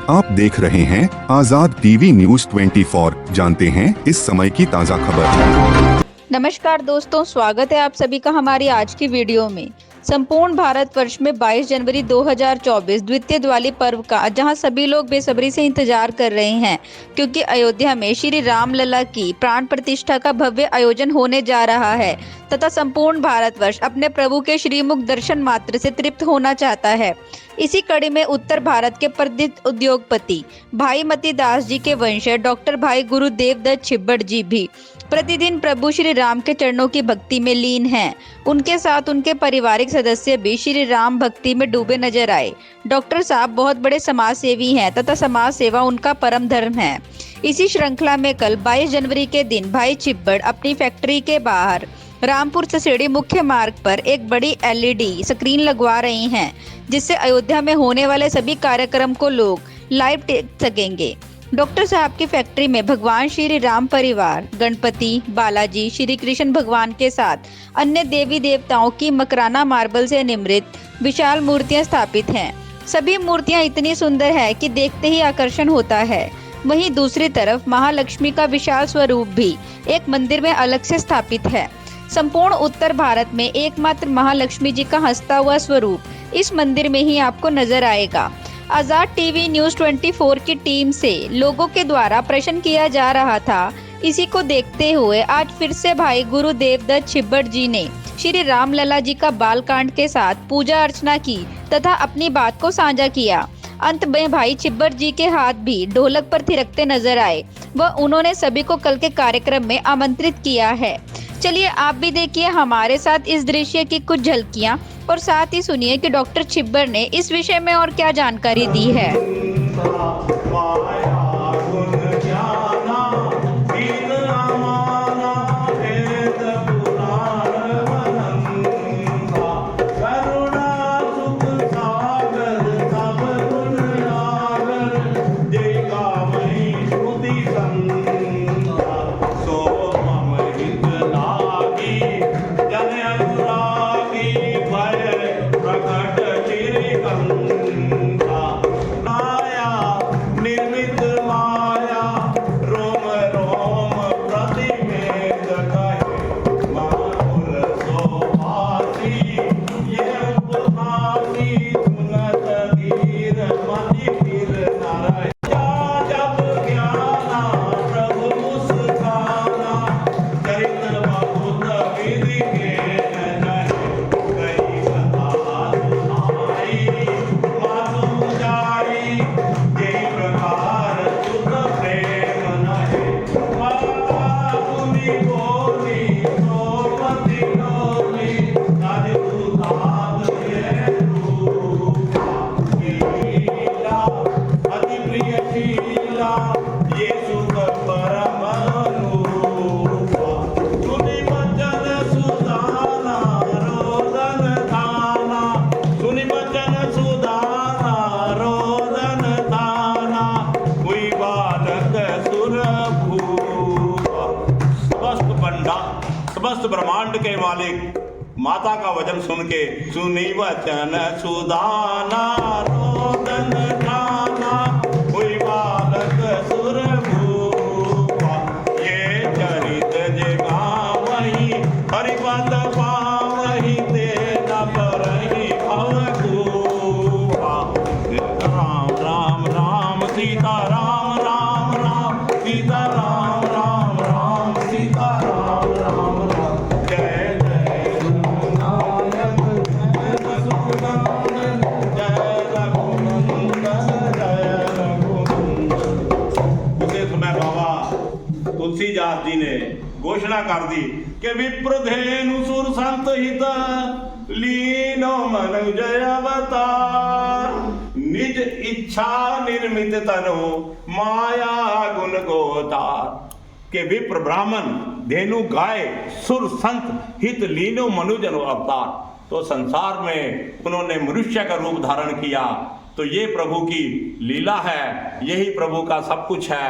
आप देख रहे हैं आजाद टीवी न्यूज 24। जानते हैं इस समय की ताज़ा खबर। नमस्कार दोस्तों, स्वागत है आप सभी का हमारी आज की वीडियो में। संपूर्ण भारतवर्ष में 22 जनवरी 2024 द्वितीय दिवाली पर्व का जहां सभी लोग बेसब्री से इंतजार कर रहे हैं, क्योंकि अयोध्या में श्री राम लला की प्राण प्रतिष्ठा का भव्य आयोजन होने जा रहा है तथा संपूर्ण भारतवर्ष अपने प्रभु के श्रीमुख दर्शन मात्र से तृप्त होना चाहता है। इसी कड़ी में उत्तर भारत के प्रसिद्ध उद्योगपति भाई मती दास जी के वंशज डॉक्टर भाई गुरुदेव दत्त छिब्बड़ जी भी प्रतिदिन प्रभु श्री राम के चरणों की भक्ति में लीन हैं। उनके साथ उनके पारिवारिक सदस्य भी श्री राम भक्ति में डूबे नजर आए। डॉक्टर साहब बहुत बड़े समाज सेवी हैं तथा समाज सेवा उनका परम धर्म है। इसी श्रृंखला में कल 22 जनवरी के दिन भाई छिब्बड़ अपनी फैक्ट्री के बाहर रामपुर ससेड़ी मुख्य मार्ग पर एक बड़ी LED स्क्रीन लगवा रही हैं, जिससे अयोध्या में होने वाले सभी कार्यक्रम को लोग लाइव देख सकेंगे। डॉक्टर साहब की फैक्ट्री में भगवान श्री राम परिवार, गणपति, बालाजी, श्री कृष्ण भगवान के साथ अन्य देवी देवताओं की मकराना मार्बल से निर्मित विशाल मूर्तियां स्थापित हैं। सभी मूर्तियां इतनी सुंदर है कि देखते ही आकर्षण होता है। वहीं दूसरी तरफ महालक्ष्मी का विशाल स्वरूप भी एक मंदिर में अलग से स्थापित है। संपूर्ण उत्तर भारत में एकमात्र महालक्ष्मी जी का हंसता हुआ स्वरूप इस मंदिर में ही आपको नजर आएगा। आजाद टीवी न्यूज 24 की टीम से लोगों के द्वारा प्रश्न किया जा रहा था। इसी को देखते हुए आज फिर से भाई गुरुदेव दत्त छिब्बड़ जी ने श्री राम लला जी का बालकांड के साथ पूजा अर्चना की तथा अपनी बात को साझा किया। अंत में भाई छिब्बड़ जी के हाथ भी ढोलक पर थिरकते नजर आए व उन्होंने सभी को कल के कार्यक्रम में आमंत्रित किया है। चलिए आप भी देखिए हमारे साथ इस दृश्य की कुछ झलकियां और साथ ही सुनिए कि डॉक्टर छिब्बड़ ने इस विषय में और क्या जानकारी दी है। समस्त ब्रह्मांड के मालिक माता का वचन सुन के सुनी वचन सुदाना रोदन गाना हुई बालक सुर भूपा ये चरित जगा वही हरिपद पावही तेना परही भवकूपा राम राम राम सीता राम राम राम सीता राम राम राम सीता राम राम राम जय जय रघुनायक जय रघुनायक जय रघुनंदन जय रघुनंदन। उसे समय बाबा तुलसीदास जी ने घोषणा कर दी कि विप्रधेनु सुर संत हित लीनो मनुज अवतार निज इच्छा निर्मित तनु माया गुण गोतार। के विप्र ब्राह्मण धेनु गाय सुर संत हित लीनो मनुज अवतार। तो संसार में उन्होंने मनुष्य का रूप धारण किया। तो ये प्रभु की लीला है, यही प्रभु का सब कुछ है।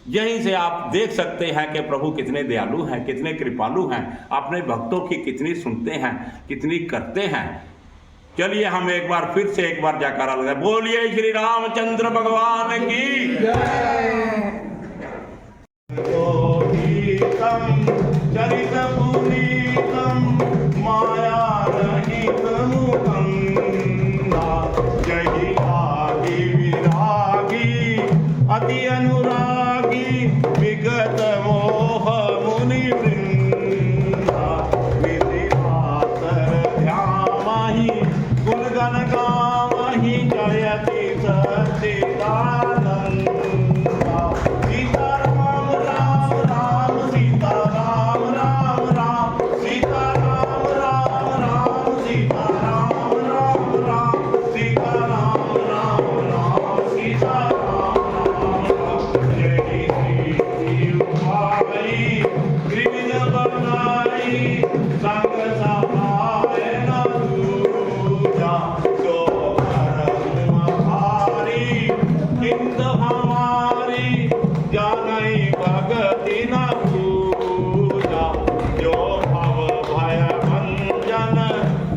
यहीं से आप देख सकते हैं कि प्रभु कितने दयालु हैं, कितने कृपालु हैं, अपने भक्तों की कितनी सुनते हैं, कितनी करते हैं। चलिए हम एक बार फिर से एक बार जयकारा लगाए, बोलिए श्री रामचंद्र भगवान की गीतम चरित पुनीतम माया रहित मुकंदा जय आगी विरागी अति अनुरागी विगत मोह मुनि वृंदा विधि मातर ध्यामहि गुण गण गावहि जयति सच्चिदानंद सीता राम राम राम सीता राम राम राम सीता राम राम राम सीता राम राम राम सीता राम राम राम सीता राम राम जय श्री भाई त्रिविध बनाई संग सभाए न दूजा जो परम भारी हिंद हमारी जानई भगति न पूजा जो भव भय भंजन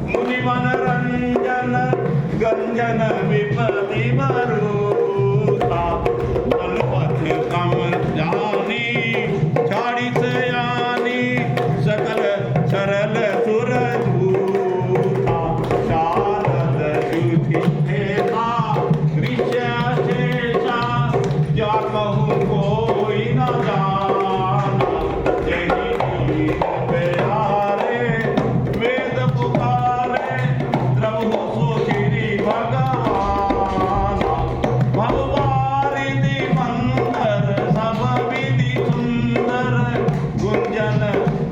मुनि मन रंजन गंजन विपति मरूता बलपति कम जानी छाड़ी सयानी सकल सरल सुर धूता शारद युधि ठेसा ऋषा शेषा जा कहूँ कोई न जाना यही प्यारे वेद पुकारे द्रवहु सो श्री भगवान भववारिधि मंदर सब विधि सुंदर गुंजन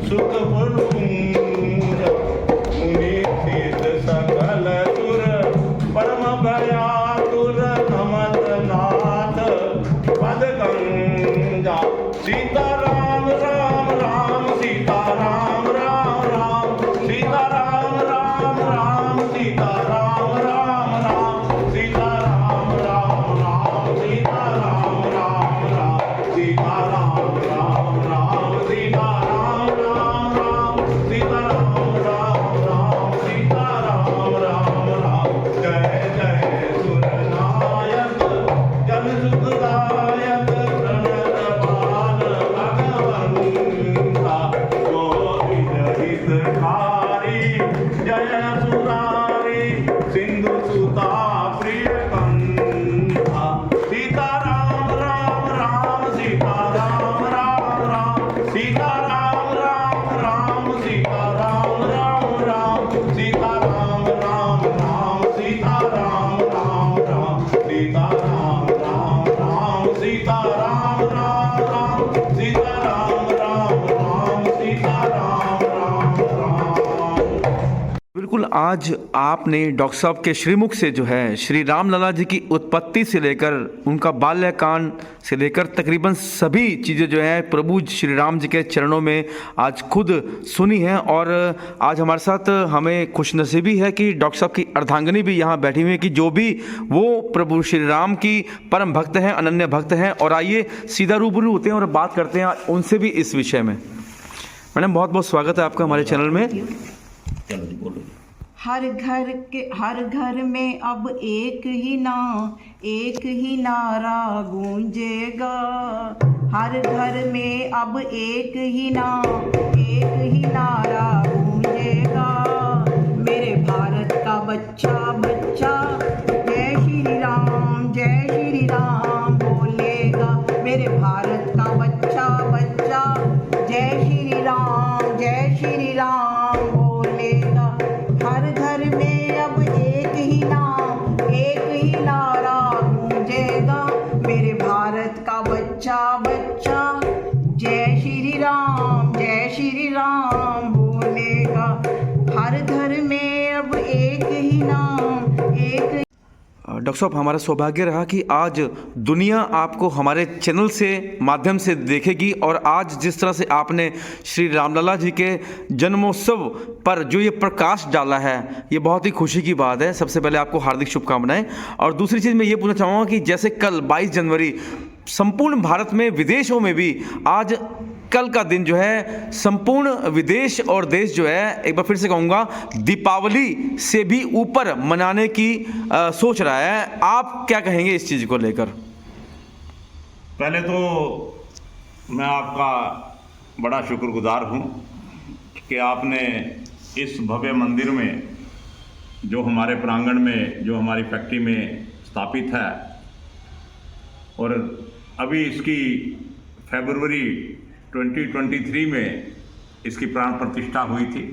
सुख पुरुंज मुनि सिद्ध सकल सुर परम भयातुर नमत नाथ पद गंजा सीता राम राम राम सीता राम राम राम सीता राम राम राम सीता राम राम राम सीता राम राम राम सीता राम राम राम सीता राम राम राम सीता राम राम राम सीता राम राम राम सीता राम राम राम जय जय सुरनायक जन सुखदायक प्रणत बाल भगवंता गोविंद हितकारी जय सुरारी सिंधु सुता प्रिय कंथा सीता राम राम राम सीता राम राम राम सीता राम राम राम सीता राम राम राम सीता राम राम राम सीता राम राम राम सीता राम राम राम सीता राम राम राम सीता राम राम राम सीता राम राम राम। बिल्कुल, आज आपने डॉक्टर साहब के श्रीमुख से जो है श्री रामलला जी की उत्पत्ति से लेकर उनका बाल्यकांड से लेकर तकरीबन सभी चीज़ें जो है प्रभु श्री राम जी के चरणों में आज खुद सुनी हैं। और आज हमारे साथ हमें खुशनसीबी है कि डॉक्टर साहब की अर्धांगिनी भी यहाँ बैठी हुई है कि जो भी वो प्रभु श्री राम की परम भक्त हैं, अनन्य भक्त हैं। और आइए सीधा रूबरू होते हैं और बात करते हैं उनसे भी इस विषय में। मैडम, बहुत बहुत स्वागत है आपका हमारे चैनल में। चलो जी बोलो। हर घर में अब एक ही नारा गूंजेगा। हर घर में अब एक ही नारा गूंजेगा। मेरे भारत का बच्चा बच्चा जय श्री राम बोलेगा। मेरे भारत का बच्चा बच्चा जय श्री राम बोलेगा। हर घर में अब एक ही नारा गूंजेगा। मेरे भारत का बच्चा बच्चा जय श्री राम बोलेगा। हर घर में अब एक ही डॉक्टर साहब, हमारा सौभाग्य रहा कि आज दुनिया आपको हमारे चैनल से माध्यम से देखेगी। और आज जिस तरह से आपने श्री रामलला जी के जन्मोत्सव पर जो ये प्रकाश डाला है, ये बहुत ही खुशी की बात है। सबसे पहले आपको हार्दिक शुभकामनाएं। और दूसरी चीज़ मैं ये पूछना चाहूँगा कि जैसे कल 22 जनवरी संपूर्ण भारत में, विदेशों में भी आज कल का दिन जो है संपूर्ण विदेश और देश जो है, एक बार फिर से कहूँगा, दीपावली से भी ऊपर मनाने की सोच रहा है। आप क्या कहेंगे इस चीज़ को लेकर? पहले तो मैं आपका बड़ा शुक्रगुजार हूँ कि आपने इस भव्य मंदिर में, जो हमारे प्रांगण में, जो हमारी फैक्ट्री में स्थापित है, और अभी इसकी फरवरी 2023 में इसकी प्राण प्रतिष्ठा हुई थी।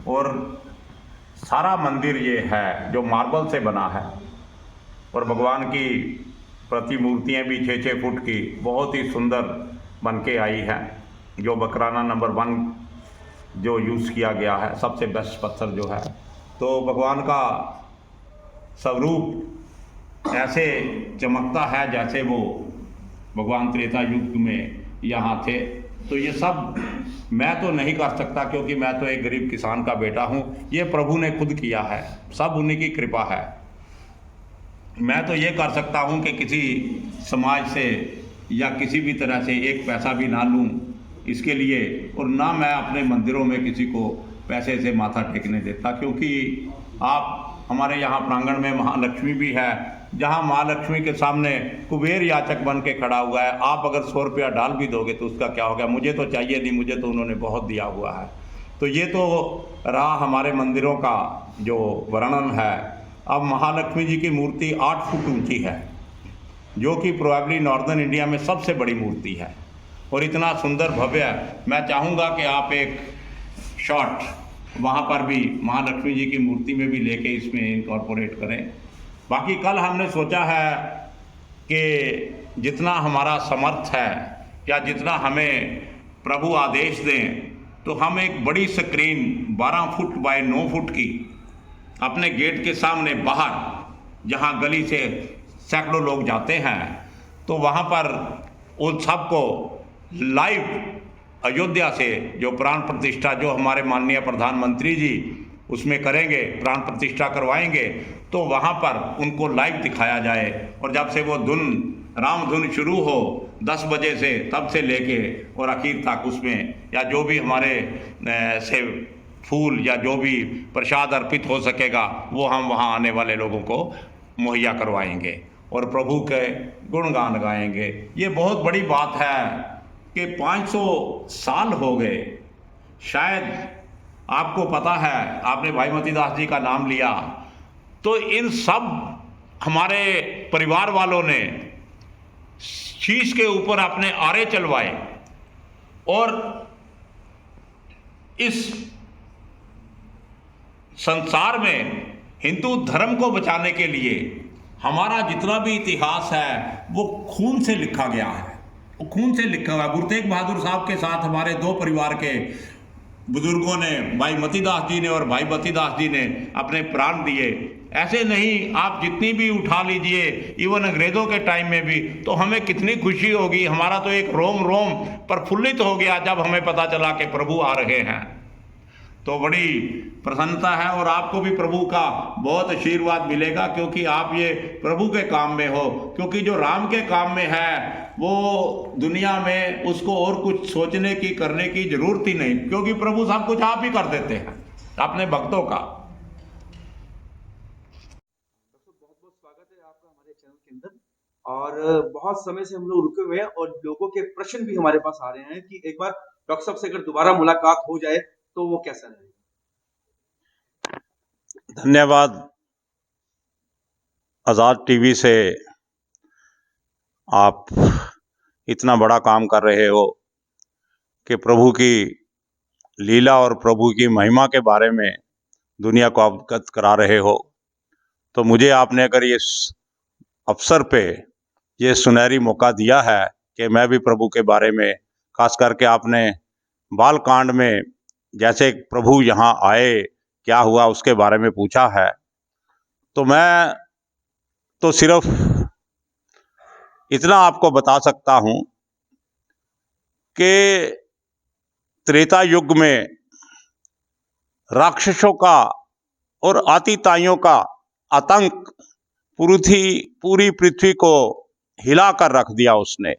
और सारा मंदिर ये है जो मार्बल से बना है, और भगवान की प्रतिमूर्तियाँ भी 6-6 फुट की बहुत ही सुंदर बन के आई है, जो बकराना नंबर 1 जो यूज़ किया गया है, सबसे बेस्ट पत्थर जो है। तो भगवान का स्वरूप ऐसे चमकता है जैसे वो भगवान त्रेता युग में यहाँ थे। तो ये सब मैं तो नहीं कर सकता, क्योंकि मैं तो एक गरीब किसान का बेटा हूँ। ये प्रभु ने खुद किया है, सब उन्हीं की कृपा है। मैं तो ये कर सकता हूँ कि किसी समाज से या किसी भी तरह से एक पैसा भी ना लूँ इसके लिए, और ना मैं अपने मंदिरों में किसी को पैसे से माथा टेकने देता, क्योंकि आप हमारे यहाँ प्रांगण में महालक्ष्मी भी है, जहाँ महालक्ष्मी के सामने कुबेर याचक बन के खड़ा हुआ है। आप अगर 100 रुपया डाल भी दोगे तो उसका क्या होगा? मुझे तो चाहिए नहीं, मुझे तो उन्होंने बहुत दिया हुआ है। तो ये तो रहा हमारे मंदिरों का जो वर्णन है। अब महालक्ष्मी जी की मूर्ति 8 फुट ऊंची है, जो कि प्रोबेबली नॉर्दर्न इंडिया में सबसे बड़ी मूर्ति है, और इतना सुंदर भव्य। मैं चाहूँगा कि आप एक शॉट वहाँ पर भी महालक्ष्मी जी की मूर्ति में भी लेके इसमें इनकॉर्पोरेट करें। बाकी कल हमने सोचा है कि जितना हमारा समर्थ है या जितना हमें प्रभु आदेश दें, तो हम एक बड़ी स्क्रीन 12 फुट बाय 9 फुट की अपने गेट के सामने बाहर, जहाँ गली से सैकड़ों लोग जाते हैं, तो वहाँ पर उन सबको लाइव अयोध्या से जो प्राण प्रतिष्ठा, जो हमारे माननीय प्रधानमंत्री जी उसमें करेंगे, प्राण प्रतिष्ठा करवाएंगे, तो वहाँ पर उनको लाइव दिखाया जाए। और जब से वो धुन, राम धुन शुरू हो 10 बजे से, तब से लेके और आखिर तक उसमें, या जो भी हमारे से फूल या जो भी प्रसाद अर्पित हो सकेगा, वो हम वहाँ आने वाले लोगों को मुहैया करवाएंगे और प्रभु के गुणगान गाएंगे। ये बहुत बड़ी बात है कि 500 साल हो गए। शायद आपको पता है, आपने भाई मतीदास जी का नाम लिया, तो इन सब हमारे परिवार वालों ने शीश के ऊपर अपने आरे चलवाए, और इस संसार में हिंदू धर्म को बचाने के लिए हमारा जितना भी इतिहास है वो खून से लिखा गया है, वो खून से लिखा हुआ है। गुरु तेग बहादुर साहब के साथ हमारे 2 परिवार के बुजुर्गों ने, भाई मतीदास जी ने और भाई बतीदास जी ने अपने प्राण दिए। ऐसे नहीं, आप जितनी भी उठा लीजिए, इवन अंग्रेज़ों के टाइम में भी, तो हमें कितनी खुशी होगी। हमारा तो एक रोम रोम प्रफुल्लित हो गया जब हमें पता चला कि प्रभु आ रहे हैं। तो बड़ी प्रसन्नता है, और आपको भी प्रभु का बहुत आशीर्वाद मिलेगा, क्योंकि आप ये प्रभु के काम में हो। क्योंकि जो राम के काम में है वो दुनिया में उसको और कुछ सोचने की, करने की जरूरत ही नहीं, क्योंकि प्रभु सब कुछ आप ही कर देते हैं अपने भक्तों का। बहुत बहुत स्वागत है आपका हमारे चैनल के अंदर। और बहुत समय से हम लोग रुके हुए हैं और लोगों के प्रश्न भी हमारे पास आ रहे हैं कि एक बार डॉक्टर साहब से अगर दोबारा मुलाकात हो जाए तो वो कैसा रहेगा। धन्यवाद आज़ाद टीवी से आप इतना बड़ा काम कर रहे हो कि प्रभु की लीला और प्रभु की महिमा के बारे में दुनिया को अवगत करा रहे हो। तो मुझे आपने अगर ये अवसर पे ये सुनहरी मौका दिया है कि मैं भी प्रभु के बारे में, खास करके आपने बालकांड में जैसे प्रभु यहाँ आए, क्या हुआ, उसके बारे में पूछा है, तो मैं तो सिर्फ इतना आपको बता सकता हूँ कि त्रेता युग में राक्षसों का और आतिताइयों का आतंक पूरी पृथ्वी को हिला कर रख दिया उसने।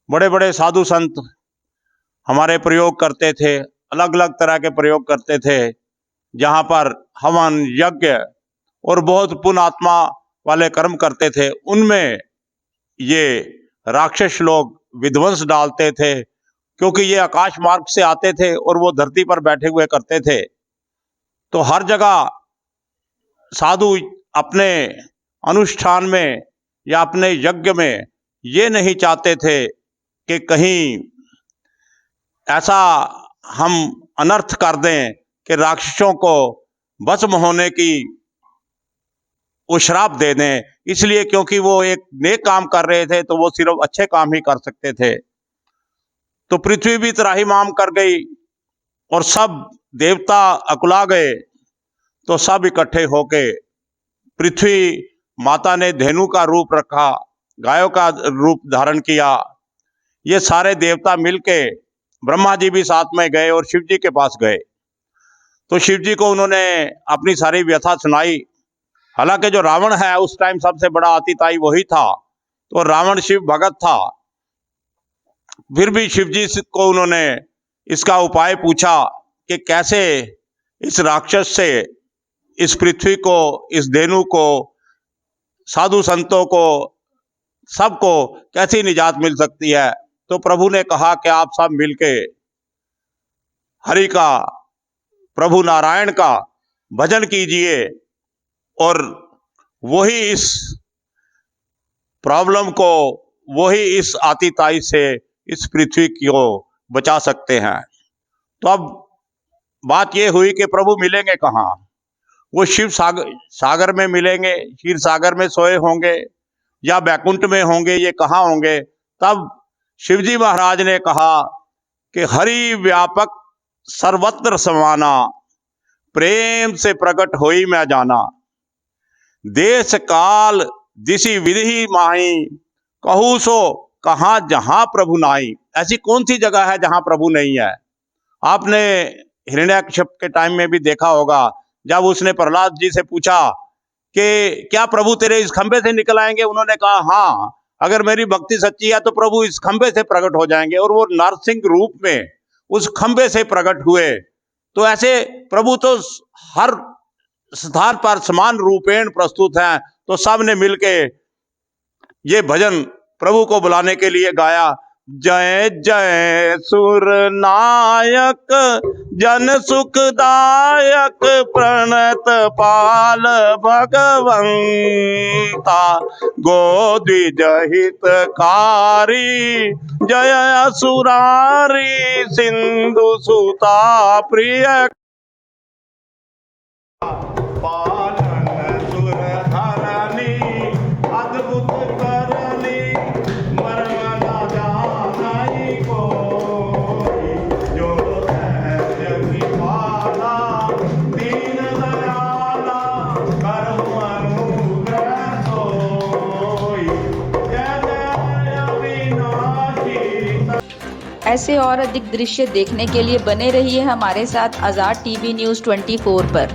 बड़े बड़े साधु संत हमारे प्रयोग करते थे, अलग अलग तरह के प्रयोग करते थे, जहाँ पर हवन यज्ञ और बहुत पुण्य आत्मा वाले कर्म करते थे। उनमें ये राक्षस लोग विध्वंस डालते थे, क्योंकि ये आकाश मार्ग से आते थे और वो धरती पर बैठे हुए करते थे। तो हर जगह साधु अपने अनुष्ठान में या अपने यज्ञ में ये नहीं चाहते थे कि कहीं ऐसा हम अनर्थ कर दें कि राक्षसों को भस्म होने की वो श्राप दे दें। इसलिए क्योंकि वो एक नेक काम कर रहे थे तो वो सिर्फ अच्छे काम ही कर सकते थे। तो पृथ्वी भी त्राहिमाम कर गई और सब देवता अकुला गए। तो सब इकट्ठे होके पृथ्वी माता ने धेनु का रूप रखा, गायों का रूप धारण किया। ये सारे देवता मिलके, ब्रह्मा जी भी साथ में गए और शिव जी के पास गए। तो शिव जी को उन्होंने अपनी सारी व्यथा सुनाई। हालांकि जो रावण है उस टाइम सबसे बड़ा आतिताई वही था, तो रावण शिव भगत था। फिर भी शिव जी को उन्होंने इसका उपाय पूछा कि कैसे इस राक्षस से इस पृथ्वी को, इस धेनु को, साधु संतों को, सबको कैसी निजात मिल सकती है। तो प्रभु ने कहा कि आप सब मिलके हरि का, प्रभु नारायण का भजन कीजिए और वही इस प्रॉब्लम को, वही इस आतिताई से इस पृथ्वी को बचा सकते हैं। तो अब बात यह हुई कि प्रभु मिलेंगे कहाँ? वो शिव सागर में मिलेंगे, क्षीर सागर में सोए होंगे या बैकुंठ में होंगे, ये कहाँ होंगे? तब शिवजी महाराज ने कहा कि हरि व्यापक सर्वत्र समाना, प्रेम से प्रकट होई मैं जाना। देश काल दिशि विधि माही, कहू सो कहाँ जहां प्रभु नाई। ऐसी कौन सी जगह है जहां प्रभु नहीं है? आपने हिरण्याकश्यप के टाइम में भी देखा होगा, जब उसने प्रहलाद जी से पूछा कि क्या प्रभु तेरे इस खंबे से निकल आएंगे? उन्होंने कहा हाँ, अगर मेरी भक्ति सच्ची है तो प्रभु इस खंबे से प्रकट हो जाएंगे। और वो नरसिंह रूप में उस खंबे से प्रकट हुए। तो ऐसे प्रभु तो हर स्थान पर समान रूपेण प्रस्तुत हैं। तो सब ने मिलके ये भजन प्रभु को बुलाने के लिए गाया। जय जय सुर नायक जन सुखदायक, प्रणत पाल भगवंता, गोद्विज हितकारी, जय असुरारी, सिंधु सुता प्रिय। पालन सुर धरनी, अद्भुत करनी, मर्म न जानाई कोई, जो सहज कृपाला, दीन दयाला, करहु अनुग्रह सोई। जय जय अविनाशी। ऐसे और अधिक दृश्य देखने के लिए बने रहिए हमारे साथ आज़ाद टीवी न्यूज़ 24 पर।